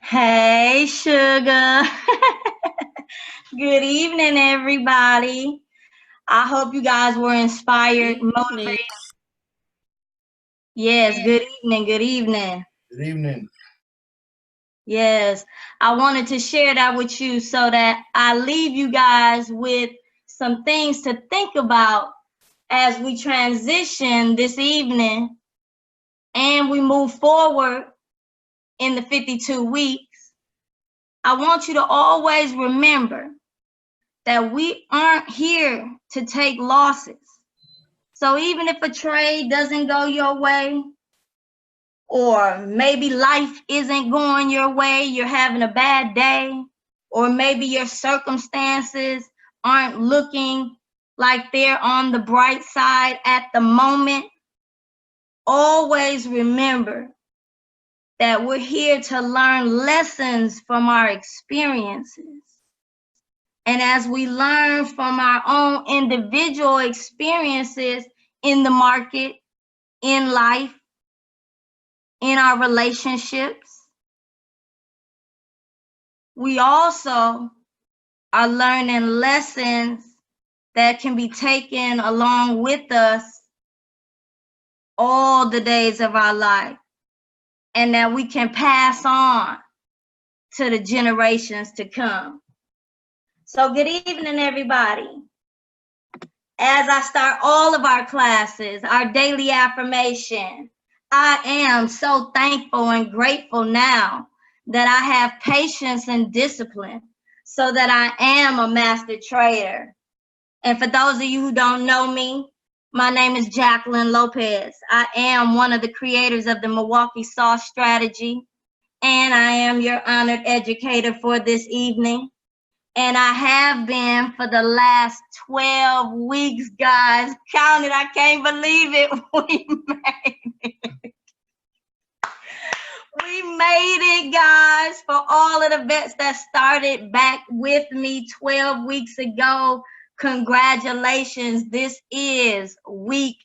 Hey, sugar. Good evening, everybody. I hope you guys were inspired, motivated. Yes, good evening, good evening. Good evening. Yes, I wanted to share that with you so that I leave you guys with some things to think about as we transition this evening and we move forward in the 52 weeks. I want you to always remember that we aren't here to take losses. So even if a trade doesn't go your way, or maybe life isn't going your way, you're having a bad day, or maybe your circumstances aren't looking like they're on the bright side at the moment, always remember that we're here to learn lessons from our experiences. And as we learn from our own individual experiences in the market, in life, in our relationships, we also are learning lessons that can be taken along with us all the days of our life, and that we can pass on to the generations to come. So good evening, everybody. As I start all of our classes, our daily affirmation, I am so thankful and grateful now that I have patience and discipline so that I am a master trader. And for those of you who don't know me, my name is Jacqueline Lopez. I am one of the creators of the Milwaukee Sauce Strategy, and I am your honored educator for this evening. And I have been for the last 12 weeks, guys. Count it, I can't believe it. We made it. We made it, guys, for all of the vets that started back with me 12 weeks ago. Congratulations. This is week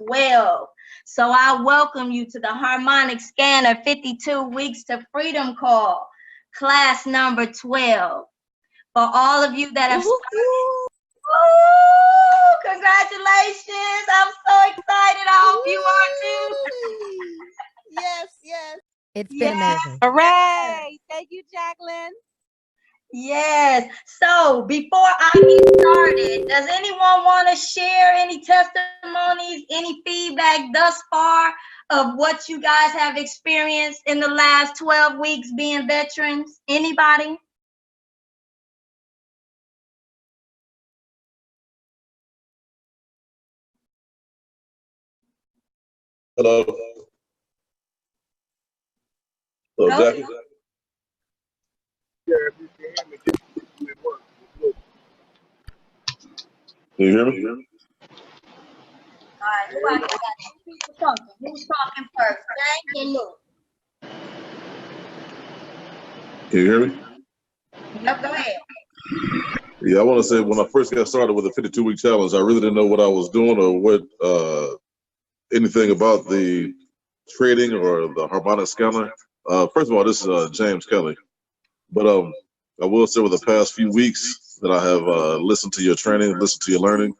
12. So I welcome you to the Harmonic Scanner 52 Weeks to Freedom Call, class number 12. For all of you that have started, congratulations. I'm so excited. I hope you are too. Yes. It's been amazing. Hooray. Thank you, Jacqueline. Yes. So before I get started, does anyone want to share any testimonies, any feedback thus far of what you guys have experienced in the last 12 weeks being veterans? Anybody? Hello. Hello, Jackie. Can you hear me? All right, who I got two people talking. Who's talking first? James or Lou? Can you hear me? Yep, go ahead. Yeah, I want to say when I first got started with the 52-week challenge, I really didn't know what I was doing or what anything about the trading or the harmonic scanner. First of all, this is James Kelly. But I will say with the past few weeks that I have listened to your training, listened to your learning,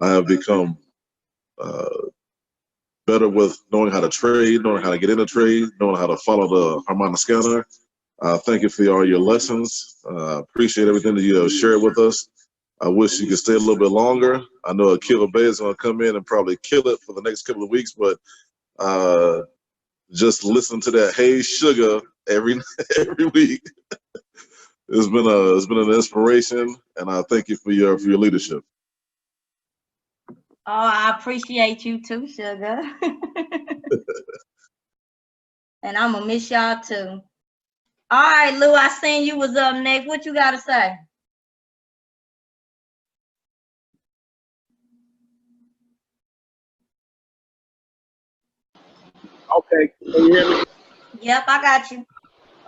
I have become better with knowing how to trade, knowing how to get in a trade, knowing how to follow the harmonic scanner. Thank you for all your lessons. Appreciate everything that you have shared with us. I wish you could stay a little bit longer. I know Akila Bay is going to come in and probably kill it for the next couple of weeks, but just listen to that Hey Sugar every week. It's been an inspiration, and I thank you for your leadership. Oh, I appreciate you too, sugar. And I'm gonna miss y'all too. All right, Lou, I seen you was up next. What you gotta say? Okay, can you hear me? Yep, I got you.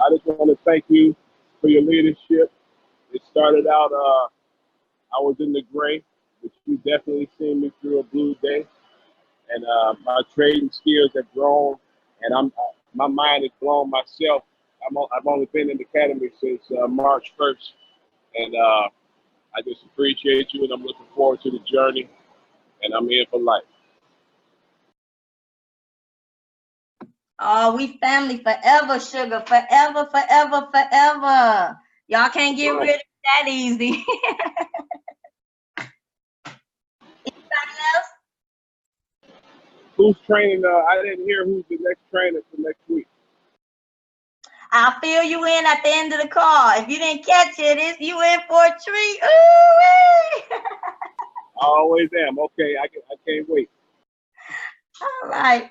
I just want to thank you for your leadership. It started out, I was in the gray, but you definitely seen me through a blue day. And my trading skills have grown, and my mind is blown myself I've only been in the academy since March 1st, and I just appreciate you, and I'm looking forward to the journey, and I'm in for life. Oh, we family forever, sugar, forever, forever, forever. Y'all can't get rid of it that easy. Anybody else? Who's training? I didn't hear who's the next trainer for next week. I'll fill you in at the end of the call. If you didn't catch it, it's you in for a treat. Ooh-wee. I always am. Okay, I can't wait. All right.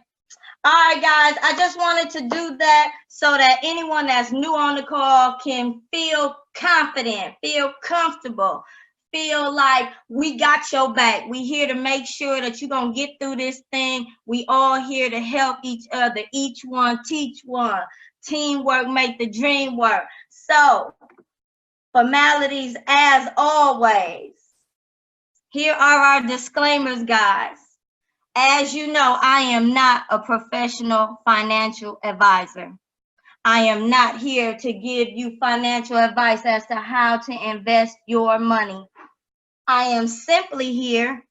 All right, guys. I just wanted to do that so that anyone that's new on the call can feel confident, feel comfortable, feel like we got your back. We here to make sure that you're going to get through this thing. We all here to help each other. Each one teach one. Teamwork make the dream work. So, formalities as always. Here are our disclaimers, guys. As you know, I am not a professional financial advisor. I am not here to give you financial advice as to how to invest your money. I am simply here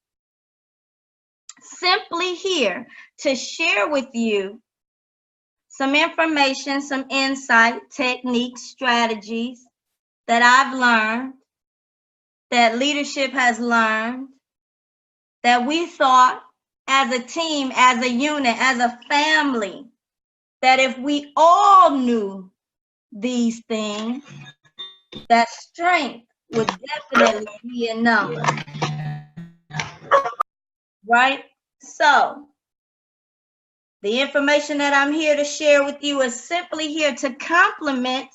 to share with you some information, some insight, techniques, strategies that I've learned, that leadership has learned, that we thought as a team, as a unit, as a family, that if we all knew these things, that strength would definitely be in numbers. Right? So, the information that I'm here to share with you is simply here to complement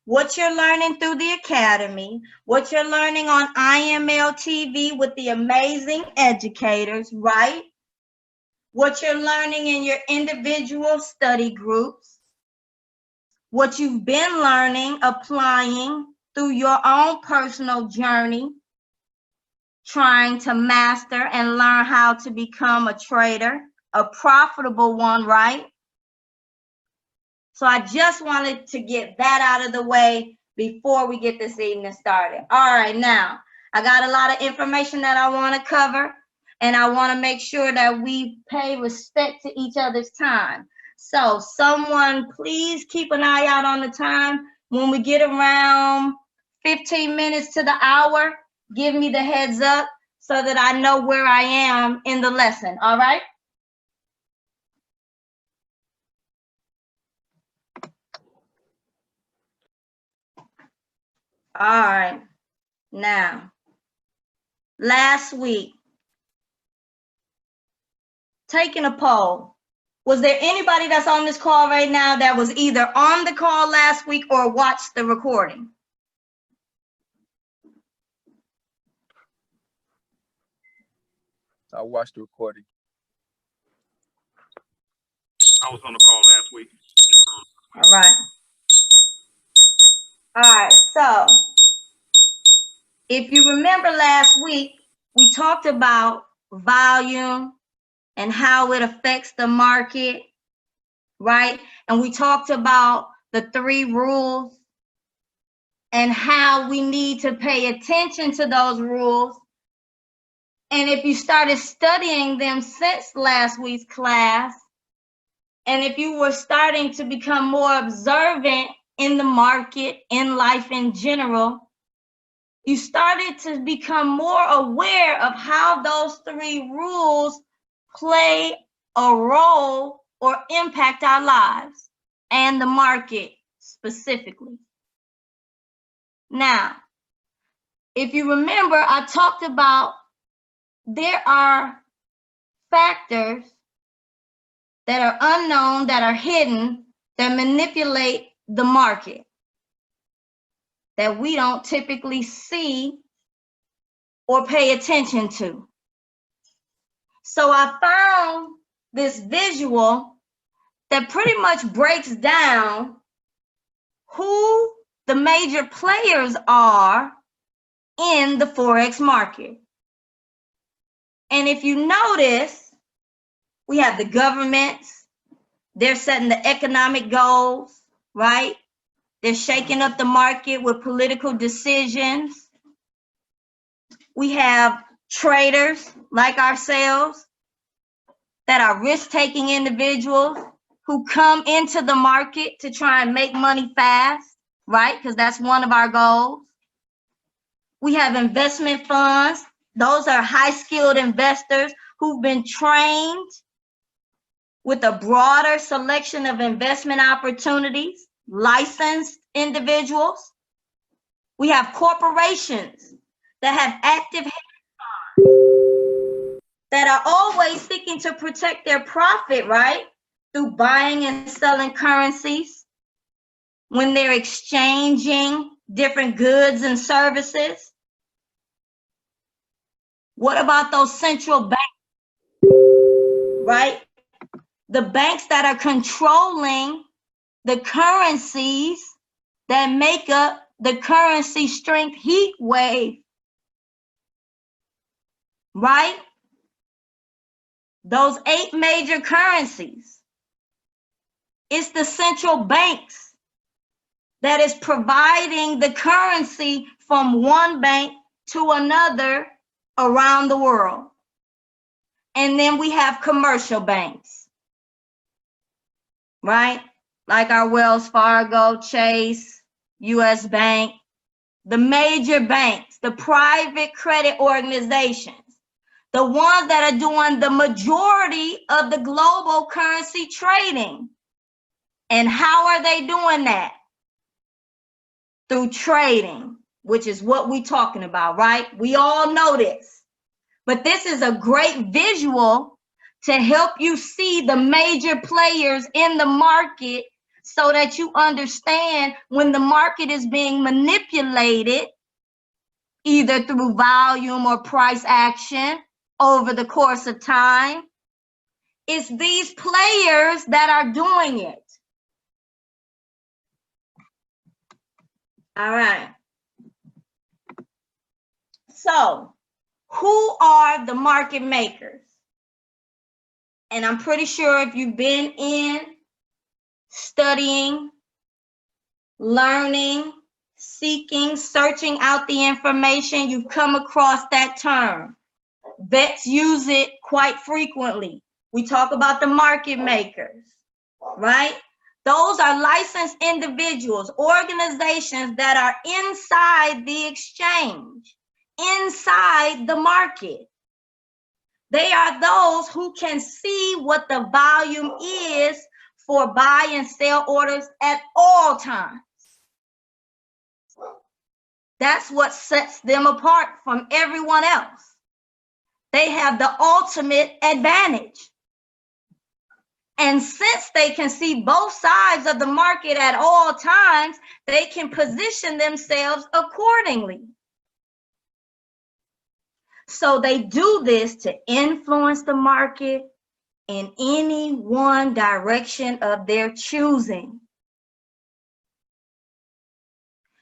what you're learning through the academy, what you're learning on IML TV with the amazing educators, right? What you're learning in your individual study groups, what you've been learning, applying through your own personal journey, trying to master and learn how to become a trader, a profitable one, right? So I just wanted to get that out of the way before we get this evening started. All right, now, I got a lot of information that I want to cover, and I want to make sure that we pay respect to each other's time. So someone please keep an eye out on the time. When we get around 15 minutes to the hour, give me the heads up so that I know where I am in the lesson, all right? All right, now, last week, taking a poll, was there anybody that's on this call right now that was either on the call last week or watched the recording? I watched the recording. I was on the call last week. All right. All right, so if you remember last week, we talked about volume and how it affects the market, right? And we talked about the 3 rules and how we need to pay attention to those rules. And if you started studying them since last week's class, and if you were starting to become more observant in the market, in life in general, you started to become more aware of how those 3 rules play a role or impact our lives and the market specifically. Now, if you remember, I talked about there are factors that are unknown, that are hidden, that manipulate the market that we don't typically see or pay attention to. So I found this visual that pretty much breaks down who the major players are in the Forex market. And if you notice, we have the governments, they're setting the economic goals, right? They're shaking up the market with political decisions. We have traders like ourselves that are risk-taking individuals who come into the market to try and make money fast, right? Because that's one of our goals. We have investment funds. Those are high-skilled investors who've been trained with a broader selection of investment opportunities, licensed individuals. We have corporations that have active that are always seeking to protect their profit, right? Through buying and selling currencies, when they're exchanging different goods and services. What about those central banks, right? The banks that are controlling the currencies that make up the currency strength heat wave, right? Those 8 major currencies. It's the central banks that is providing the currency from one bank to another around the world. And then we have commercial banks, right? Like our Wells Fargo, Chase, US Bank, the major banks, the private credit organizations, the ones that are doing the majority of the global currency trading. And how are they doing that? Through trading, which is what we're talking about, right? We all know this. But this is a great visual to help you see the major players in the market so that you understand when the market is being manipulated, either through volume or price action over the course of time. It's these players that are doing it. All right. So, who are the market makers? And I'm pretty sure if you've been in studying, learning, seeking, searching out the information, you've come across that term. Vets use it quite frequently. We talk about the market makers, right? Those are licensed individuals, organizations that are inside the exchange, inside the market. They are those who can see what the volume is for buy and sell orders at all times. That's what sets them apart from everyone else. They have the ultimate advantage. And since they can see both sides of the market at all times, they can position themselves accordingly. So they do this to influence the market in any one direction of their choosing.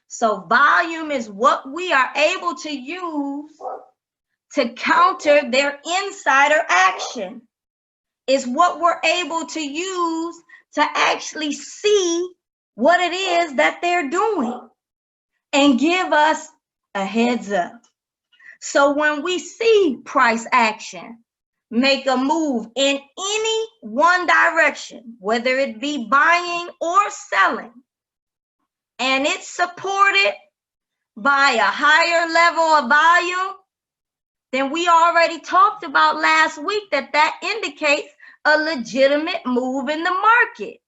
So volume is what we are able to use to counter their insider action. Is what we're able to use to actually see what it is that they're doing and give us a heads up. So when we see price action make a move in any one direction, whether it be buying or selling, and it's supported by a higher level of volume, then we already talked about last week that indicates a legitimate move in the market.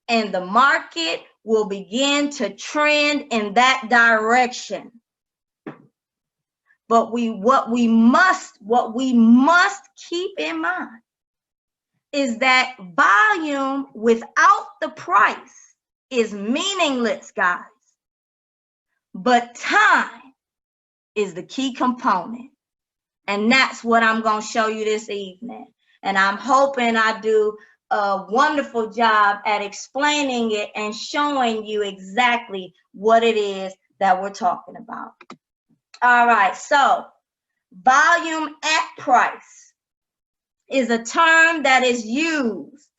And the market will begin to trend in that direction. But what we must keep in mind is that volume without the price is meaningless, guys. But time is the key component. And that's what I'm going to show you this evening. And I'm hoping I do a wonderful job at explaining it and showing you exactly what it is that we're talking about. All right, so volume at price is a term that is used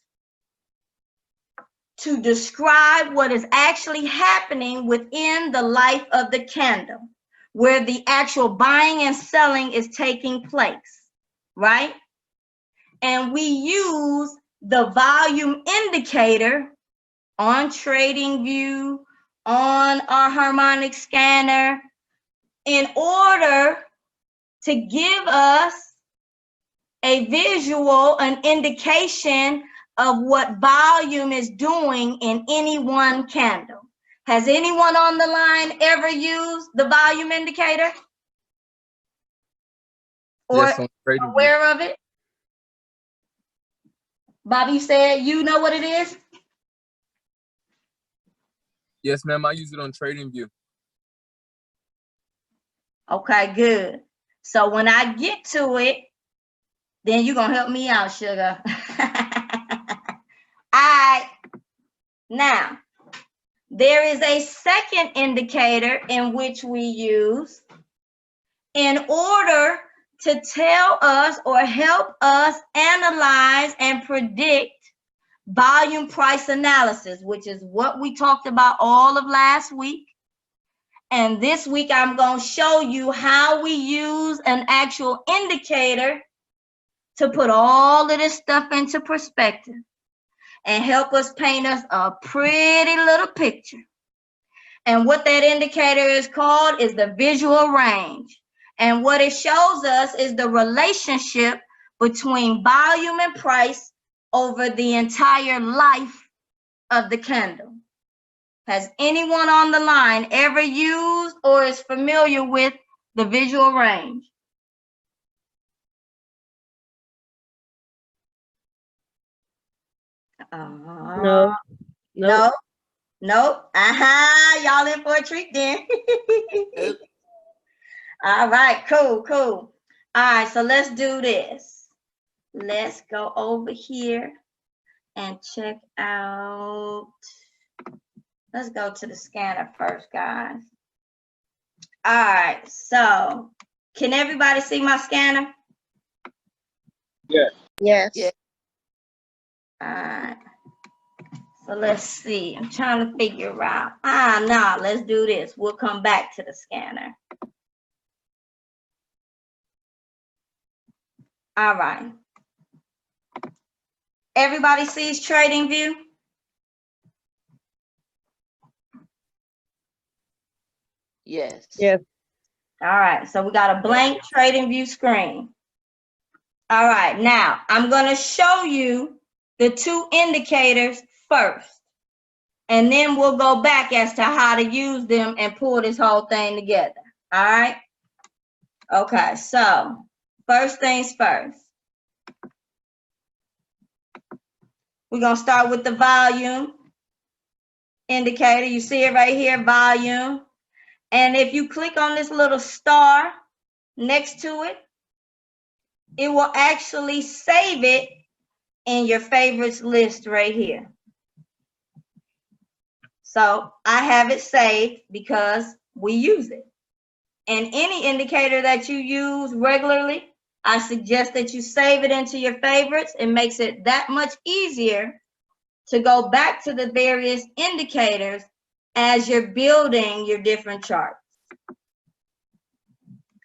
to describe what is actually happening within the life of the candle, where the actual buying and selling is taking place, right? And we use the volume indicator on TradingView, on our harmonic scanner, in order to give us a visual, an indication of what volume is doing in any one candle. Has anyone on the line ever used the volume indicator? Or Yes, on TradingView. aware of it? Bobby said you know what it is? Yes, ma'am. I use it on TradingView. Okay, good. So when I get to it, then you're gonna help me out, sugar. All right. Now, there is a second indicator in which we use in order to tell us or help us analyze and predict volume price analysis, which is what we talked about all of last week. And this week, I'm going to show you how we use an actual indicator to put all of this stuff into perspective and help us paint us a pretty little picture. And what that indicator is called is the visual range. And what it shows us is the relationship between volume and price over the entire life of the candle. Has anyone on the line ever used or is familiar with the visual range? No. No. Nope. Y'all in for a treat then. All right, cool. All right, so let's do this. Let's go over here and check out. Let's go to the scanner first, guys. All right, so can everybody see my scanner? Yes. Yes. Yeah. All right. So let's see. I'm trying to figure out. No, let's do this. We'll come back to the scanner. All right. Everybody sees TradingView? Yes. Yes. All right. So we got a blank TradingView screen. All right. Now I'm going to show you the two indicators first, and then we'll go back as to how to use them and pull this whole thing together. All right. Okay. So first things first. We're going to start with the volume indicator. You see it right here, volume. And if you click on this little star next to it, it will actually save it in your favorites list right here. So I have it saved because we use it. And any indicator that you use regularly, I suggest that you save it into your favorites. It makes it that much easier to go back to the various indicators as you're building your different charts.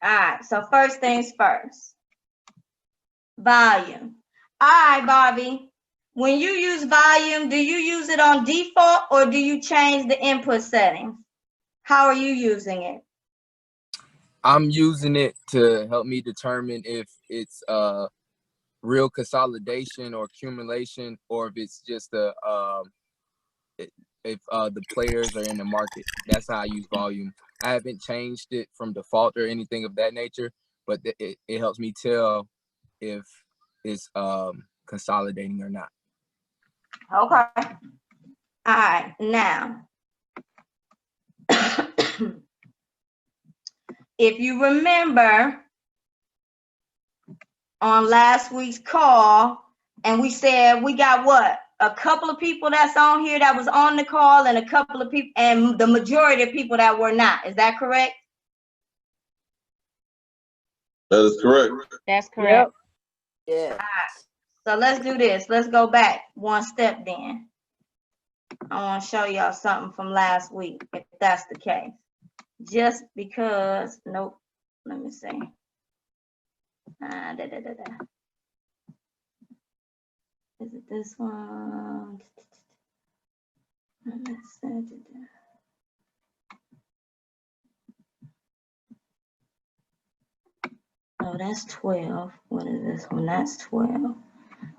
All right, so first things first, volume. All right, Bobby, when you use volume, do you use it on default or do you change the input settings? How are you using it? I'm using it to help me determine if it's real consolidation or accumulation, or if it's just the players are in the market. That's how I use volume. I haven't changed it from default or anything of that nature, but it helps me tell if it's consolidating or not. Okay. All right, now if you remember on last week's call, and we said we got what? A couple of people that's on here that was on the call and a couple of people, and the majority of people that were not. Is that correct? That is correct. That's correct. Yeah. All right. So let's do this. Let's go back one step then. I want to show y'all something from last week, if that's the case. Just because, nope, let me see. Is it this one? Let's see. Oh, that's 12. What is this one? That's 12.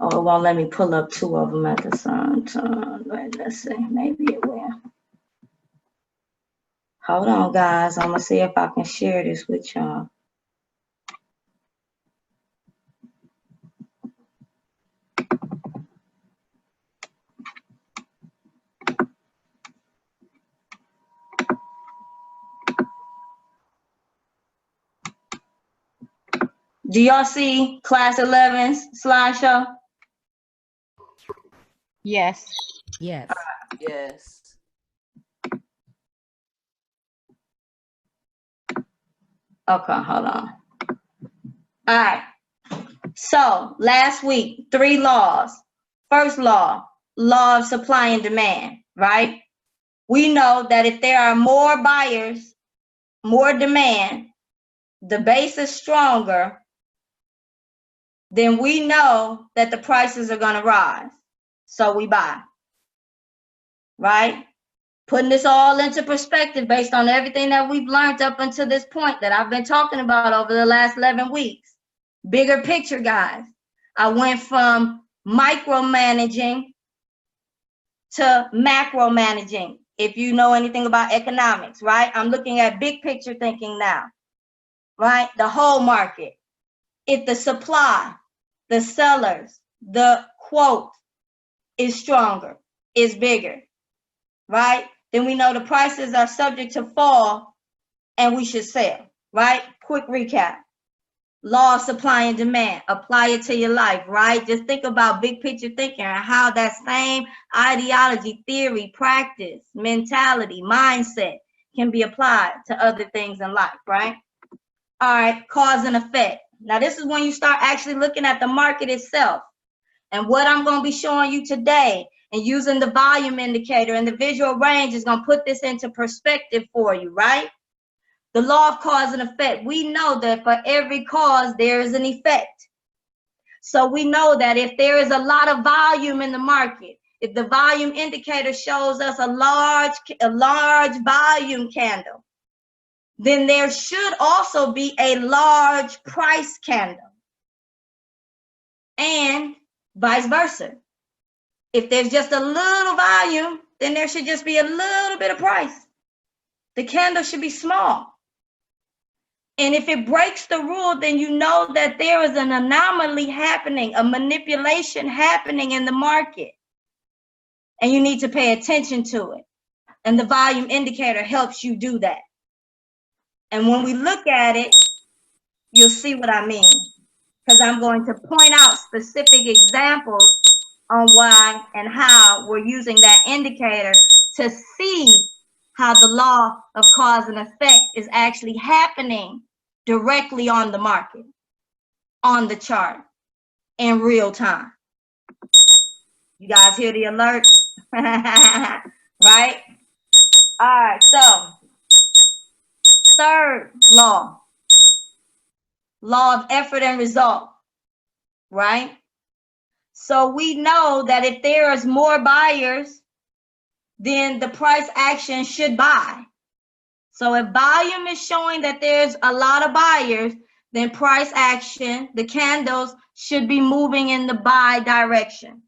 Oh, it won't let me pull up two of them at the same time. Let's see. Maybe it will. Hold on, guys. I'm going to see if I can share this with y'all. Do y'all see class 11's slideshow? Yes. Yes. Yes. Okay, hold on. All right. So last week, 3 laws. First law, law of supply and demand, right? We know that if there are more buyers, more demand, the base is stronger, then we know that the prices are going to rise. So we buy, right? Putting this all into perspective based on everything that we've learned up until this point that I've been talking about over the last 11 weeks. Bigger picture, guys. I went from micromanaging to macro managing. If you know anything about economics, right? I'm looking at big picture thinking now, right? The whole market. If the supply, the sellers, the quote is stronger, is bigger, right? Then we know the prices are subject to fall and we should sell, right? Quick recap. Law of supply and demand, apply it to your life, right? Just think about big picture thinking and how that same ideology, theory, practice, mentality, mindset can be applied to other things in life, right? All right, cause and effect. Now, this is when you start actually looking at the market itself. And what I'm going to be showing you today and using the volume indicator and the visual range is going to put this into perspective for you, right? The law of cause and effect. We know that for every cause, there is an effect. So we know that if there is a lot of volume in the market, if the volume indicator shows us a large volume candle, then there should also be a large price candle. And vice versa. If there's just a little volume, then there should just be a little bit of price. The candle should be small. And if it breaks the rule, then you know that there is an anomaly happening, a manipulation happening in the market. And you need to pay attention to it. And the volume indicator helps you do that. And when we look at it, you'll see what I mean. Because I'm going to point out specific examples on why and how we're using that indicator to see how the law of cause and effect is actually happening directly on the market, on the chart, in real time. You guys hear the alert? Right? All right, so third law of effort and result, right? So we know that if there is more buyers, then the price action should buy. So if volume is showing that there's a lot of buyers, then price action, the candles should be moving in the buy direction.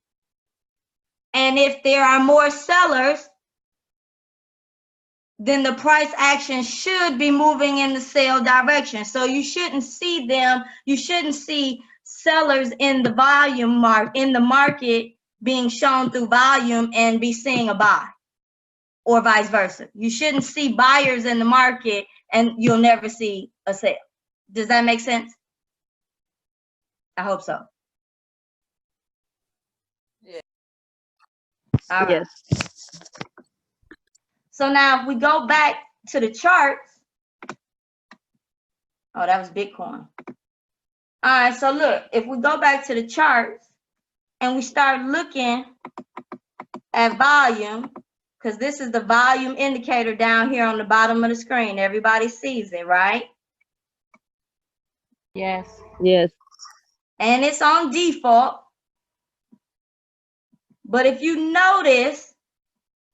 And if there are more sellers, then the price action should be moving in the sell direction. So you shouldn't see them, you shouldn't see sellers in the volume in the market being shown through volume and be seeing a buy, or vice versa. You shouldn't see buyers in the market and you'll never see a sale. Does that make sense? I hope so. Yeah. All right. Yes. So now if we go back to the charts, oh, that was Bitcoin. All right, so look, if we go back to the charts and we start looking at volume, because this is the volume indicator down here on the bottom of the screen. Everybody sees it, right? Yes. Yes. And it's on default. But if you notice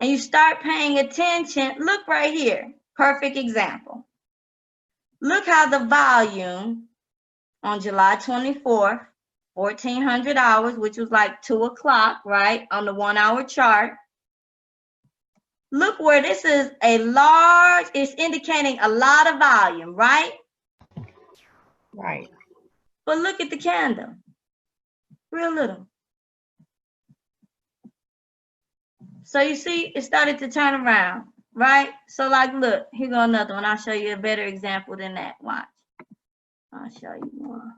and you start paying attention, look right here. Perfect example. Look how the volume on July 24th, 1400 hours, which was like 2 o'clock, right, on the 1 hour chart. Look where this is a large, it's indicating a lot of volume, right? Right. But look at the candle, real little. So you see, it started to turn around, right? So like, look, here go another one. I'll show you a better example than that. Watch. I'll show you one.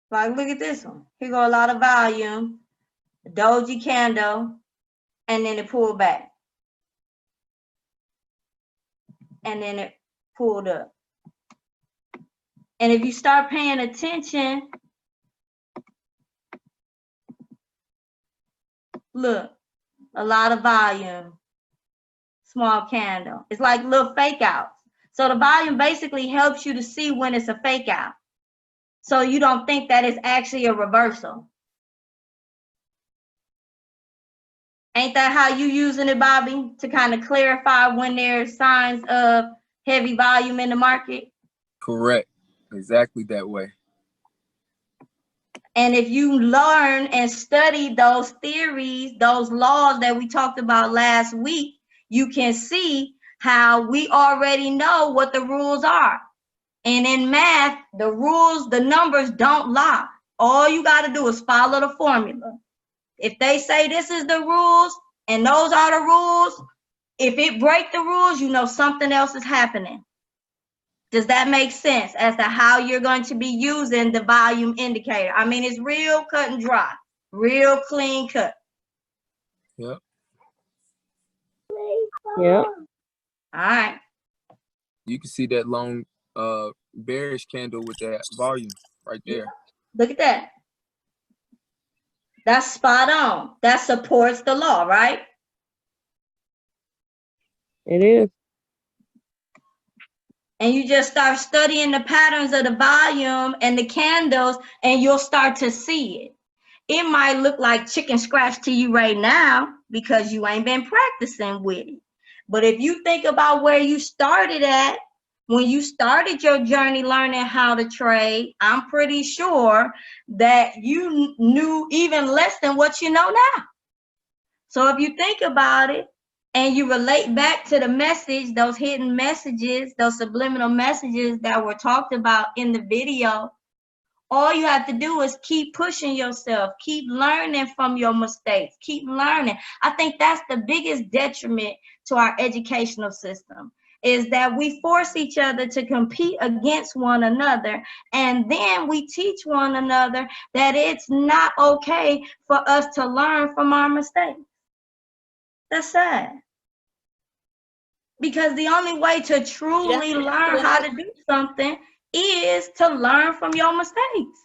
Like, look at this one. Here go a lot of volume, a doji candle, and then it pulled back. And then it pulled up. And if you start paying attention, look, a lot of volume, small candle. It's like little fake outs. So the volume basically helps you to see when it's a fake out. So you don't think that it's actually a reversal. Ain't that how you using it, Bobby, to kind of clarify when there's signs of heavy volume in the market? Correct. Exactly that way. And if you learn and study those theories, those laws that we talked about last week, you can see how we already know what the rules are. And in math, the rules, the numbers don't lie. All you got to do is follow the formula. If they say this is the rules and those are the rules, if it break the rules, you know something else is happening. Does that make sense as to how you're going to be using the volume indicator? I mean, it's real cut and dry, real clean cut. Yep. Yep. All right. You can see that long bearish candle with that volume right there. Look at that. That's spot on. That supports the law, right? It is. And you just start studying the patterns of the volume and the candles, and you'll start to see it. It might look like chicken scratch to you right now because you ain't been practicing with it. But if you think about where you started at, when you started your journey learning how to trade, I'm pretty sure that you knew even less than what you know now. So if you think about it, and you relate back to the message, those hidden messages, those subliminal messages that were talked about in the video, all you have to do is keep pushing yourself, keep learning from your mistakes, keep learning. I think that's the biggest detriment to our educational system, is that we force each other to compete against one another, and then we teach one another that it's not okay for us to learn from our mistakes. That's sad. Because the only way to truly learn how to do something is to learn from your mistakes.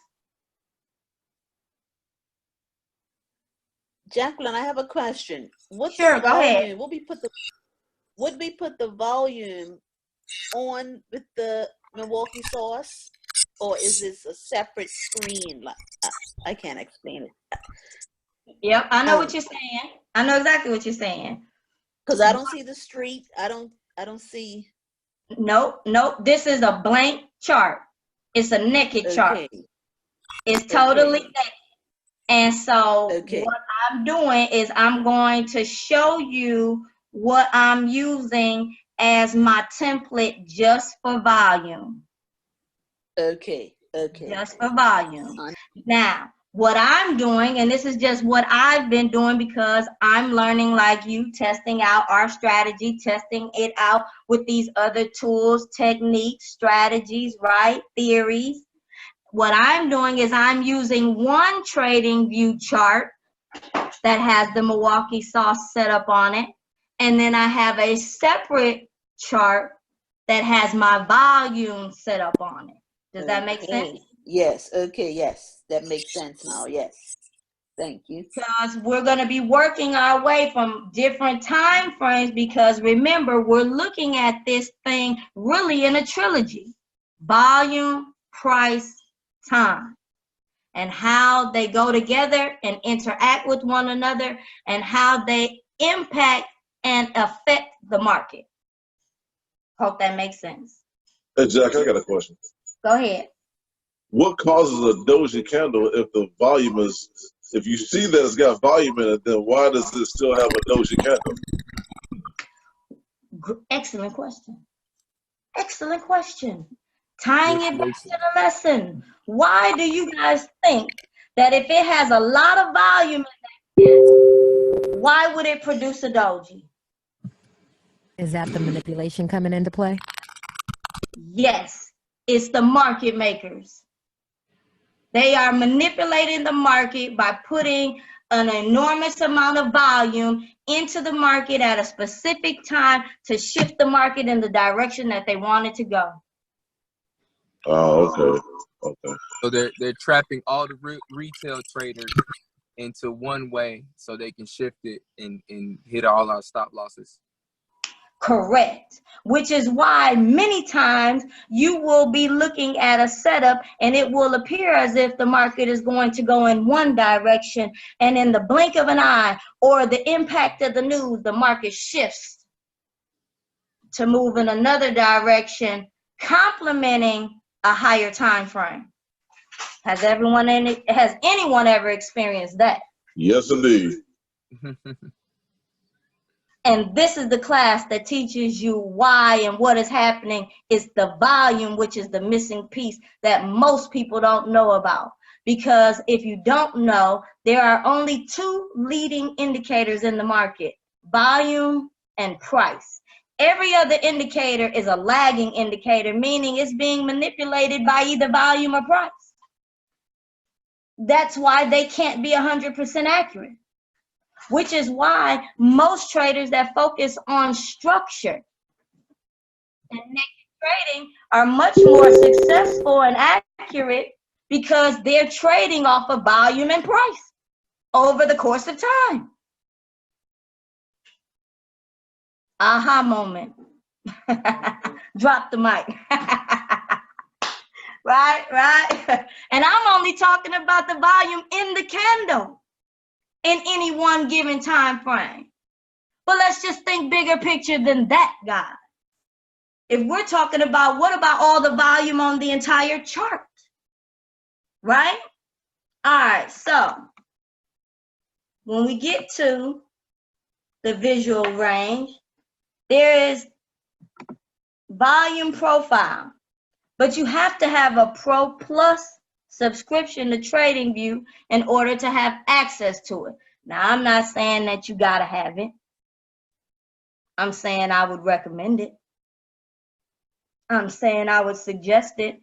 Jacqueline, I have a question. Sure, go ahead. Would we put the volume on with the Milwaukee sauce, or is this a separate screen? Like I can't explain it. Yep, I know what you're saying. I know exactly what you're saying. Because I don't see the street. I don't see. Nope. This is a blank chart. It's a naked chart. It's totally naked. And so what I'm doing is I'm going to show you what I'm using as my template just for volume. Okay. Just for volume. Now, what I'm doing, and this is just what I've been doing because I'm learning like you, testing out our strategy, testing it out with these other tools, techniques, strategies, right? Theories. what I'm doing is I'm using one trading view chart that has the Milwaukee sauce set up on it. And then I have a separate chart that has my volume set up on it. Does that make sense? Okay. Yes. Okay. Yes. That makes sense now. Yes. Thank you. Because we're going to be working our way from different time frames, because remember, we're looking at this thing really in a trilogy: volume, price, time, and how they go together and interact with one another, and how they impact and affect the market. Hope that makes sense. Hey, Jack, I got a question. Go ahead. What causes a doji candle if the volume is, if you see that it's got volume in it, then why does it still have a doji candle? Excellent question. Excellent question. Tying it back to the lesson. Why do you guys think that if it has a lot of volume in that, why would it produce a doji? Is that the manipulation coming into play? Yes, it's the market makers. They are manipulating the market by putting an enormous amount of volume into the market at a specific time to shift the market in the direction that they want it to go. Oh, okay. Okay. So they're trapping all the retail traders into one way so they can shift it and hit all our stop losses. Correct. Which is why many times you will be looking at a setup and it will appear as if the market is going to go in one direction, and in the blink of an eye or the impact of the news, the market shifts to move in another direction, complementing a higher time frame. Has anyone ever experienced that? Yes, indeed. And this is the class that teaches you why and what is happening. Is the volume, which is the missing piece that most people don't know about. Because if you don't know, there are only two leading indicators in the market: volume and price. Every other indicator is a lagging indicator, meaning it's being manipulated by either volume or price. That's why they can't be 100% accurate. Which is why most traders that focus on structure and naked trading are much more successful and accurate, because they're trading off of volume and price over the course of time. Aha moment. Drop the mic. Right. And I'm only talking about the volume in the candle in any one given time frame. But let's just think bigger picture than that, guys. If we're talking about, what about all the volume on the entire chart? Right? All right, so when we get to the visual range, there is volume profile, but you have to have a Pro Plus subscription to TradingView in order to have access to it. Now, I'm not saying that you gotta have it. I'm saying I would recommend it. I'm saying I would suggest it.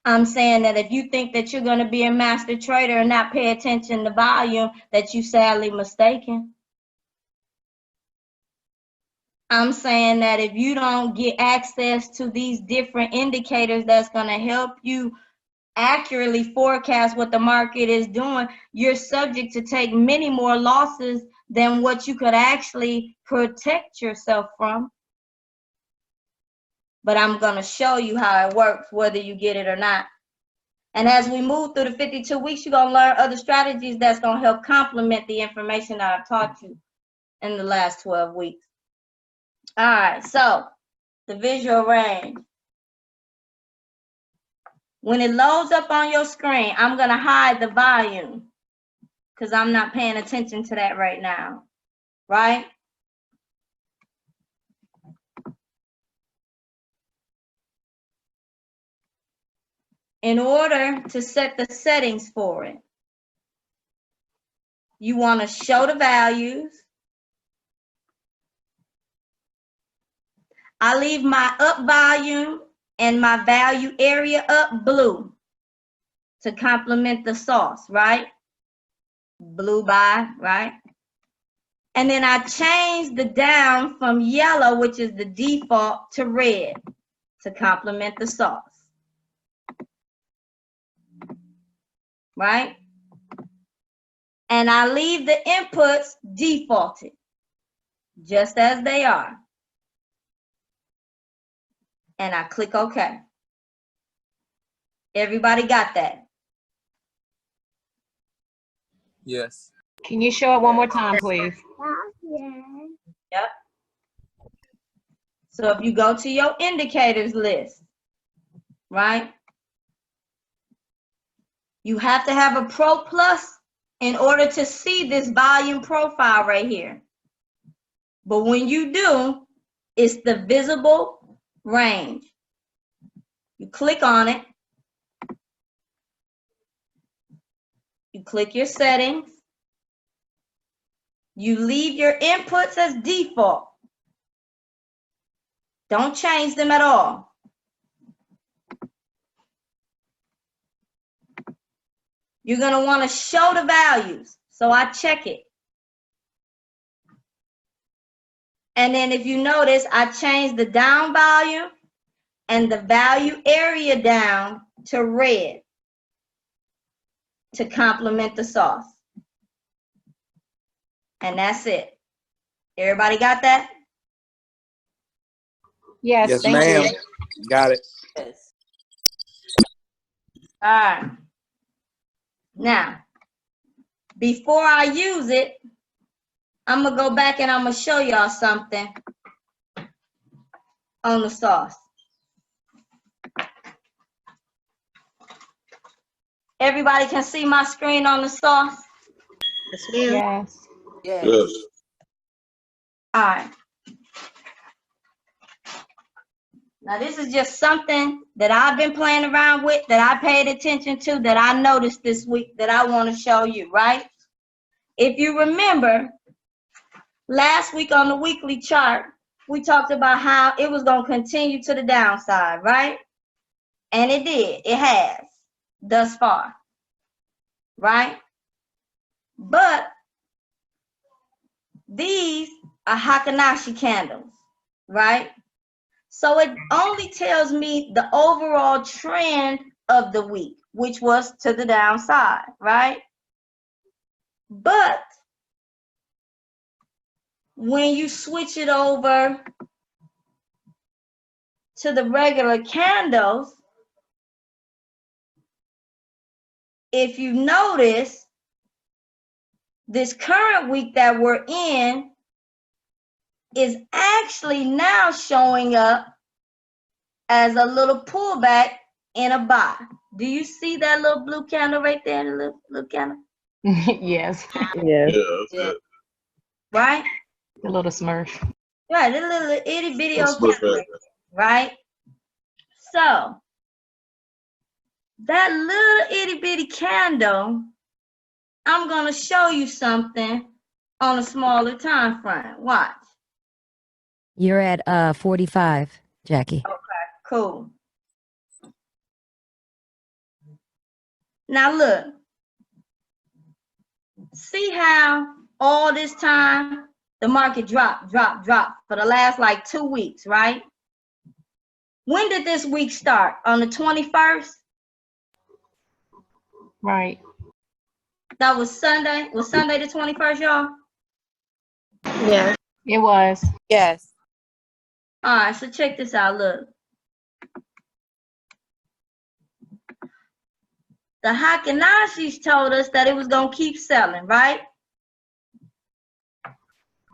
I'm saying that if you think that you're gonna be a master trader and not pay attention to volume, that you sadly mistaken. I'm saying that if you don't get access to these different indicators that's gonna help you accurately forecast what the market is doing, you're subject to take many more losses than what you could actually protect yourself from. But I'm going to show you how it works, whether you get it or not. And as we move through the 52 weeks, you're going to learn other strategies that's going to help complement the information that I've taught you in the last 12 weeks. All right, so the visual range. When it loads up on your screen, I'm going to hide the volume because I'm not paying attention to that right now, right? In order to set the settings for it, you want to show the values. I leave my up volume and my value area up blue. to complement the sauce, right? Blue buy, right? And then I changed the down from yellow, which is the default, to red to complement the sauce, right? And I leave the inputs defaulted, just as they are. And I click OK. Everybody got that? Yes. Can you show it one more time, please? Yep. So if you go to your indicators list, right? You have to have a Pro Plus in order to see this volume profile right here. But when you do, it's the visible range. You click on it. You click your settings. You leave your inputs as default. Don't change them at all. You're going to want to show the values. So I check it. And then if you notice, I changed the down volume and the value area down to red to complement the sauce. And that's it. Everybody got that? Yes, Yes, thank ma'am. you. Got it. Yes. All right. Now, before I use it, I'm going to go back and I'm going to show y'all something on the sauce. Everybody can see my screen on the sauce? Yes. Yes. Yes. All right. Now, this is just something that I've been playing around with, that I paid attention to, that I noticed this week, that I want to show you, right? If you remember, last week on the weekly chart, we talked about how it was going to continue to the downside, right? And it did. It has thus far, right? But these are Hakanashi candles, right? So it only tells me the overall trend of the week, which was to the downside, right? But when you switch it over to the regular candles, if you notice, this current week that we're in is actually now showing up as a little pullback in a buy. Do you see that little blue candle right there, the little candle? Yes, Yeah, that's Yeah. it. Right? the little smurf. Right, the little itty bitty That's old Smurf candle, hat. right? So, that little itty bitty candle, I'm going to show you something on a smaller time frame. Watch. You're at 45, Jackie. Cool. Now look. See how all this time the market dropped for the last like 2 weeks, right? When did this week start? On the 21st? Right. That was Sunday. Was Sunday the 21st, y'all? Yes. It was. Yes. All right, so check this out. Look. The Hakanashis told us that it was going to keep selling, right?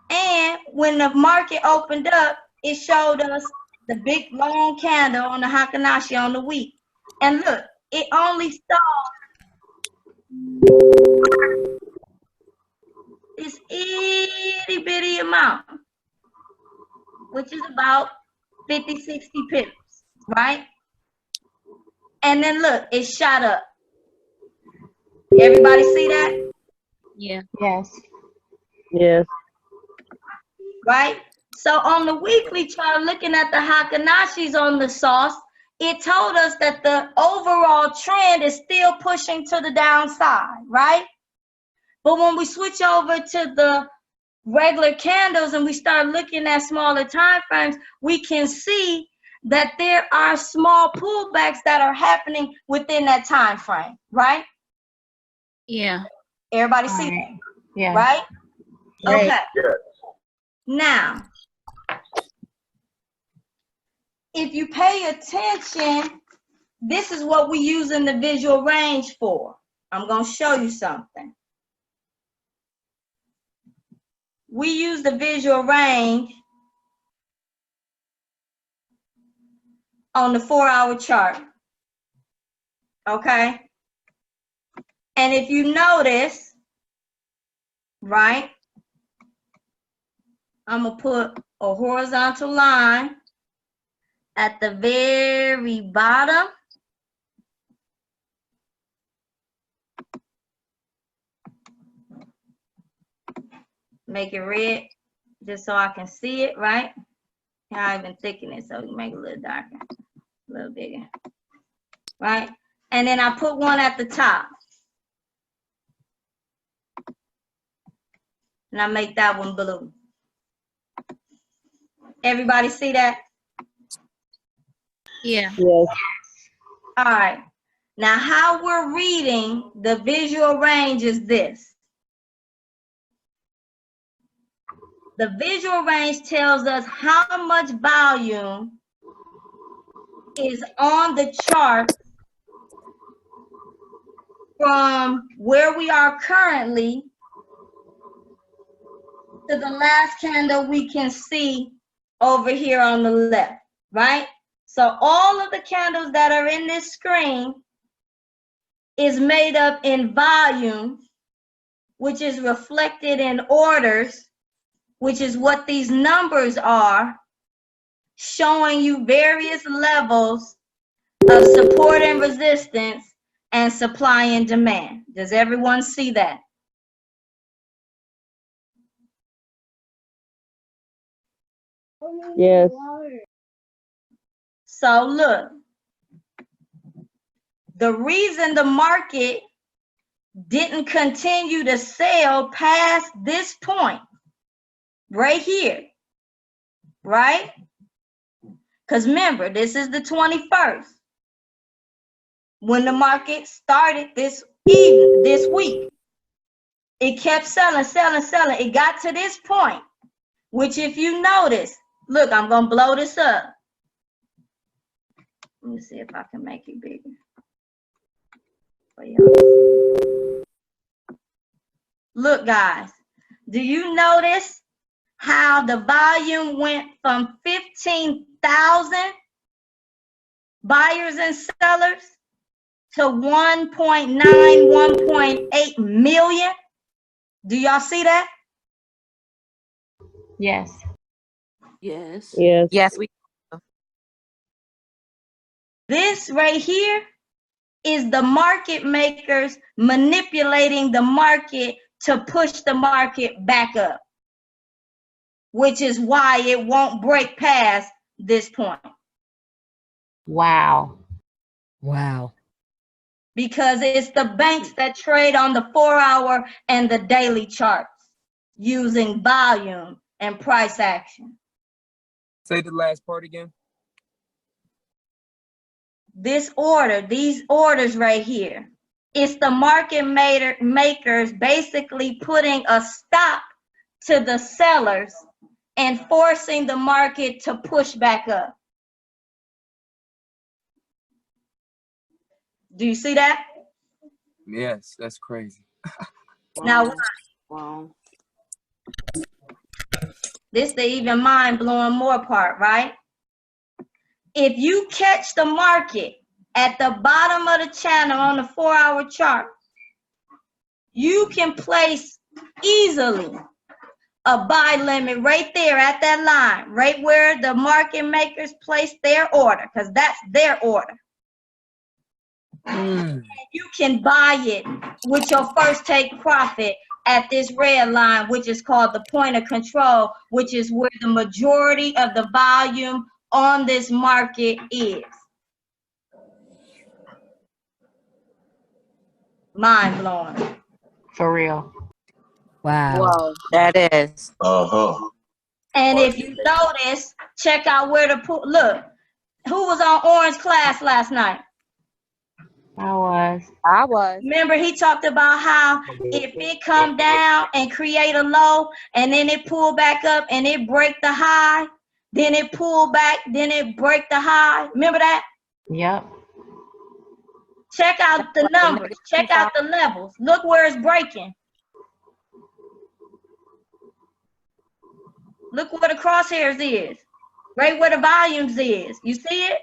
And when the market opened up, it showed us the big long candle on the Hakanashi on the week. And look, it only saw this itty bitty amount, which is about 50, 60 pips, right? And then look, it shot up. Everybody see that? Yes. Yes. Right? So on the weekly chart, looking at the Hakanashis on the sauce, it told us that the overall trend is still pushing to the downside, right? But when we switch over to the regular candles and we start looking at smaller time frames, we can see that there are small pullbacks that are happening within that time frame, right? Yeah. Everybody see that? Yeah. Right? Right. Okay. Yes. Now, if you pay attention, this is what we use in the visual range for. I'm going to show you something. We use the visual range on the 4-hour chart. Okay? And if you notice, right, I'm going to put a horizontal line at the very bottom. Make it red just so I can see it, right? I even thicken it so we can make it a little darker, a little bigger, right? And then I put one at the top. And I make that one blue. Everybody see that? Yeah. Yes. All right. Now, how we're reading the visual range is this. The visual range tells us how much volume is on the chart from where we are currently to the last candle we can see over here on the left, right? So all of the candles that are in this screen is made up in volume, which is reflected in orders, which is what these numbers are, showing you various levels of support and resistance and supply and demand. Does everyone see that? Yes. So look, the reason the market didn't continue to sell past this point right here, right? Because remember, this is the 21st when the market started this week. It kept selling. It got to this point, which if you notice, look, I'm going to blow this up. Let me see if I can make it bigger for y'all. Look, guys, do you notice how the volume went from 15,000 buyers and sellers to 1.9, 1.8 million? Do y'all see that? Yes. Yes. Yes. Yes, we. This right here is the market makers manipulating the market to push the market back up, which is why it won't break past this point. Wow. Wow. Because it's the banks that trade on the 4-hour and the daily charts using volume and price action. Say the last part again. This order, these orders right here, it's the market makers basically putting a stop to the sellers and forcing the market to push back up. Do you see that? Yes, that's crazy. Now, Wow. this the even mind-blowing more part, right? If you catch the market at the bottom of the channel on the 4-hour chart, you can place easily a buy limit right there at that line, right where the market makers place their order, because that's their order. You can buy it with your first take profit at this red line, which is called the point of control, which is where the majority of the volume on this market is. Mind blowing. For real. Wow. Whoa, that is. Uh-huh. And if you notice, check out where the pool. Look, who was on Orange Class last night? I was. Remember, he talked about how if it come down and create a low, and then it pull back up and it break the high, then it pull back, then it break the high. Remember that? Yep. Check out the numbers. Check out the levels. Look where it's breaking. Look where the crosshairs is. Right where the volumes is. You see it?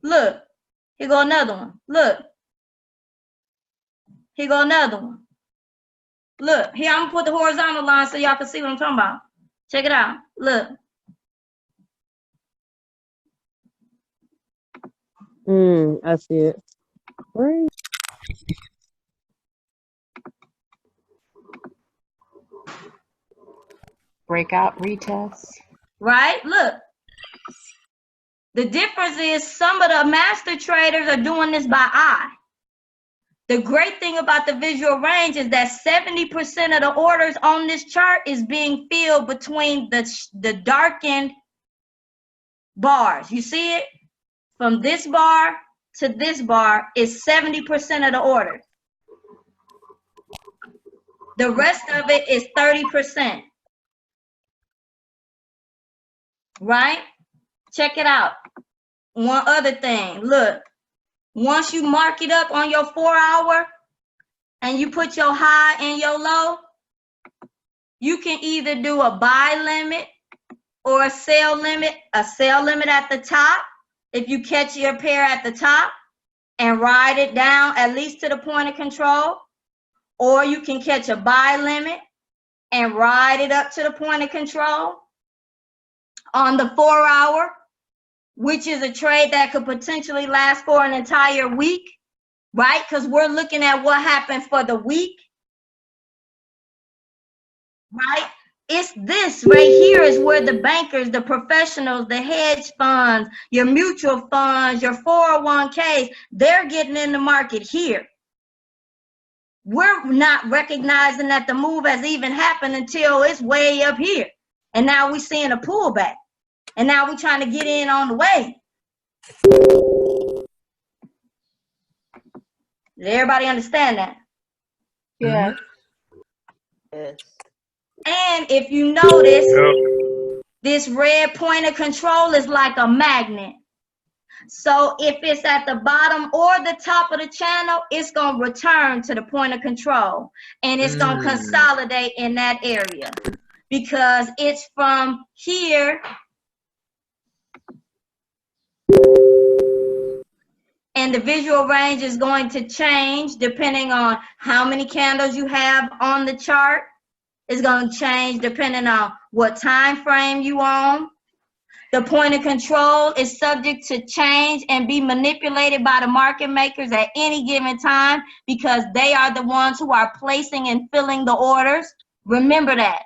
Look. Here go another one. Look. Here go another one. Look. Here, I'm going to put the horizontal line so y'all can see what I'm talking about. Check it out. Look. I see it. Right. Breakout retest. Right? Look. The difference is some of the master traders are doing this by eye. The great thing about the visual range is that 70% of the orders on this chart is being filled between the darkened bars. You see it? From this bar to this bar is 70% of the orders. The rest of it is 30%. Right? Check it out. One other thing. Look. Once you mark it up on your 4 hour and you put your high and your low, you can either do a buy limit or a sell limit at the top if you catch your pair at the top and ride it down at least to the point of control, or you can catch a buy limit and ride it up to the point of control on the 4 hour, which is a trade that could potentially last for an entire week, right? Because we're looking at what happened for the week, right? It's this right here is where the bankers, the professionals, the hedge funds, your mutual funds, your 401ks, they're getting in the market here. We're not recognizing that the move has even happened until it's way up here. And now we're seeing a pullback. And now we're trying to get in on the way. Does everybody understand that? Yeah. Yes. And if you notice, this red point of control is like a magnet. So if it's at the bottom or the top of the channel, it's going to return to the point of control. And it's going to consolidate in that area. Because it's from here. And the visual range is going to change depending on how many candles you have on the chart. It's going to change depending on what time frame you on. The point of control is subject to change and be manipulated by the market makers at any given time because they are the ones who are placing and filling the orders. Remember that.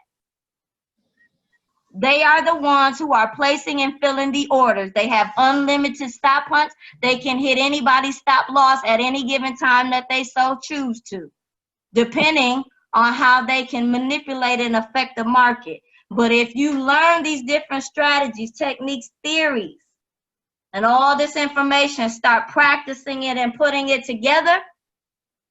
They are the ones who are placing and filling the orders. They have unlimited stop hunts. They can hit anybody's stop loss at any given time that they so choose to, depending on how they can manipulate and affect the market. But if you learn these different strategies, techniques, theories, and all this information, start practicing it and putting it together,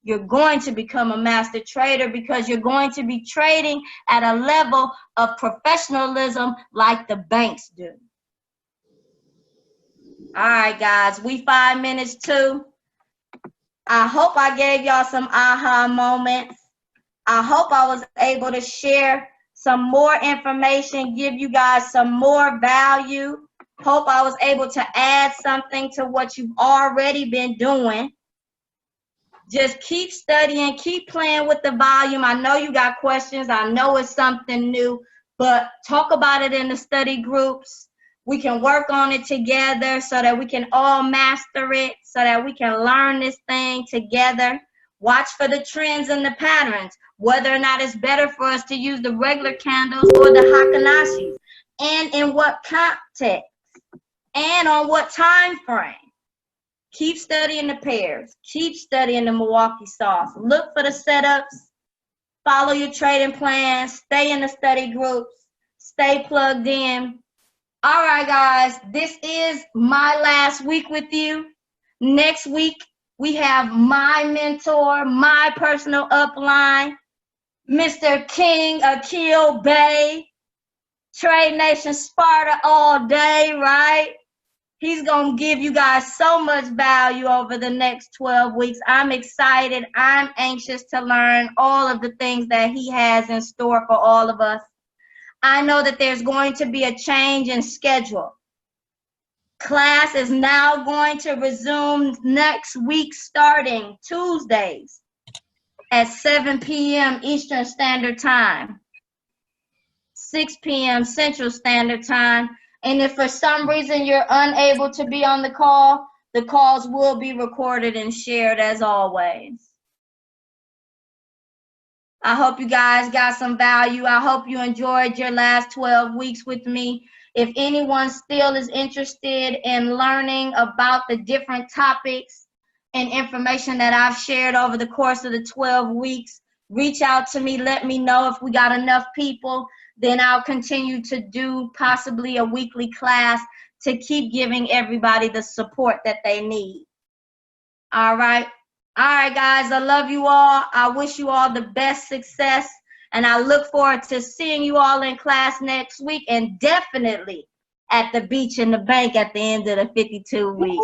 you're going to become a master trader because you're going to be trading at a level of professionalism like the banks do. All right, guys, we 5 minutes too. I hope I gave y'all some aha moments. I hope I was able to share some more information, give you guys some more value. Hope I was able to add something to what you've already been doing. Just keep studying, keep playing with the volume. I know you got questions. I know it's something new, but talk about it in the study groups. We can work on it together so that we can all master it, so that we can learn this thing together. Watch for the trends and the patterns, whether or not it's better for us to use the regular candles or the Hakanashis, and in what context, and on what time frame. Keep studying the pairs. Keep studying the Milwaukee sauce. Look for the setups. Follow your trading plans. Stay in the study groups. Stay plugged in. All right, guys, this is my last week with you. Next week, we have my mentor, my personal upline, Mr. King Akil Bay, Trade Nation Sparta all day, right? He's going to give you guys so much value over the next 12 weeks. I'm excited. I'm anxious to learn all of the things that he has in store for all of us. I know that there's going to be a change in schedule. Class is now going to resume next week starting Tuesdays at 7 p.m. Eastern Standard Time, 6 p.m. Central Standard Time. And if for some reason you're unable to be on the call, the calls will be recorded and shared as always. I hope you guys got some value. I hope you enjoyed your last 12 weeks with me. If anyone still is interested in learning about the different topics and information that I've shared over the course of the 12 weeks, reach out to me. Let me know if we got enough people. Then I'll continue to do possibly a weekly class to keep giving everybody the support that they need. All right. All right, guys, I love you all. I wish you all the best success, and I look forward to seeing you all in class next week, and definitely at the beach and the bank at the end of the 52 weeks.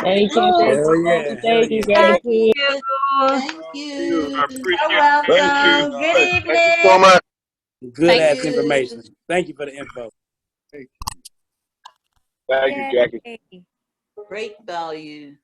Thank you. Hell yeah. Thank you, Thank guys. you. Thank you. I appreciate You're it. welcome. Thank you. Good Thank you evening. so much. Good Thank ass you. information. Thank you for the info. Thank you, Jackie. Great value.